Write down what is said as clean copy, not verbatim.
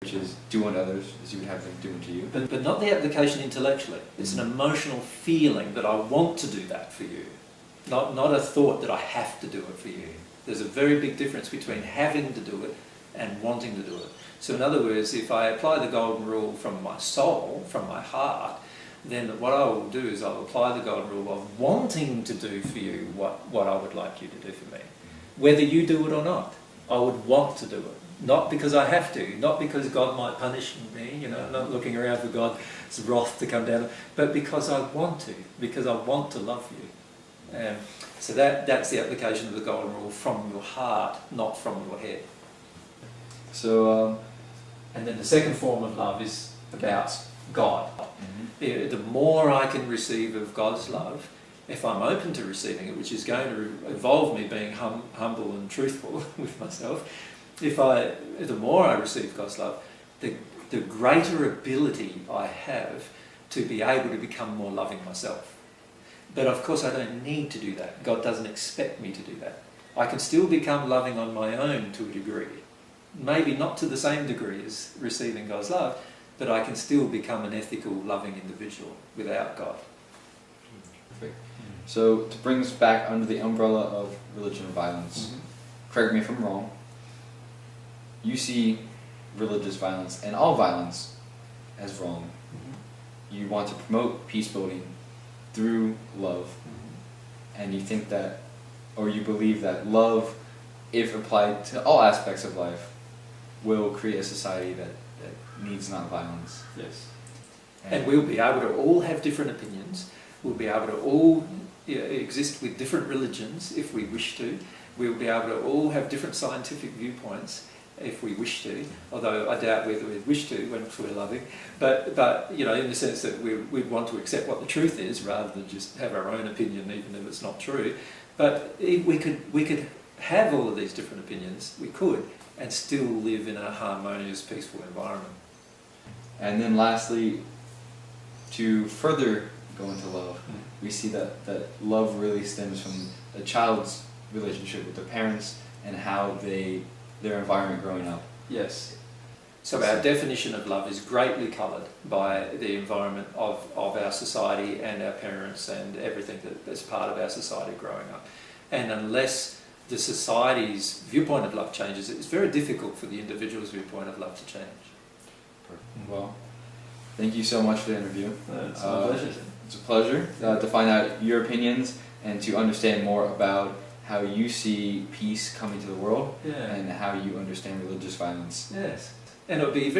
which is do unto others as you would have them do unto you. But not the application intellectually. It's an emotional feeling that I want to do that for you, not a thought that I have to do it for you. There's a very big difference between having to do it and wanting to do it. So in other words, if I apply the golden rule from my soul, from my heart, then what I will do is I'll apply the golden rule of wanting to do for you what I would like you to do for me. Whether you do it or not, I would want to do it. Not because I have to, not because God might punish me, you know, I'm not looking around for God's wrath to come down, but because I want to, because I want to love you. So that's the application of the golden rule from your heart, not from your head. So, and then the second form of love is about God. The more I can receive of God's love, if I'm open to receiving it, which is going to involve me being humble and truthful with myself, the more I receive God's love, the greater ability I have to be able to become more loving myself. But of course I don't need to do that. God doesn't expect me to do that. I can still become loving on my own to a degree. Maybe not to the same degree as receiving God's love, but I can still become an ethical, loving individual without God. Perfect. So to bring us back under the umbrella of religion and violence, correct me if I'm wrong, you see religious violence and all violence as wrong. You want to promote peace building through love, and you think that, or you believe that love, if applied to all aspects of life, will create a society that needs non-violence. Yes. And we'll be able to all have different opinions. We'll be able to all exist with different religions if we wish to. We'll be able to all have different scientific viewpoints if we wish to, although I doubt whether we'd wish to once we're loving. But you know, in the sense that we'd want to accept what the truth is rather than just have our own opinion even if it's not true. But we could have all of these different opinions, we could, and still live in a harmonious, peaceful environment. And then lastly, to further go into love, we see that love really stems from a child's relationship with their parents and how their environment growing up. Yes. So our definition of love is greatly coloured by the environment of our society and our parents and everything that's part of our society growing up. And unless the society's viewpoint of love changes, it's very difficult for the individual's viewpoint of love to change. Well, thank you so much for the interview. It's my pleasure. It's a pleasure to find out your opinions and to understand more about how you see peace coming to the world and how you understand religious violence. Yes, and it would be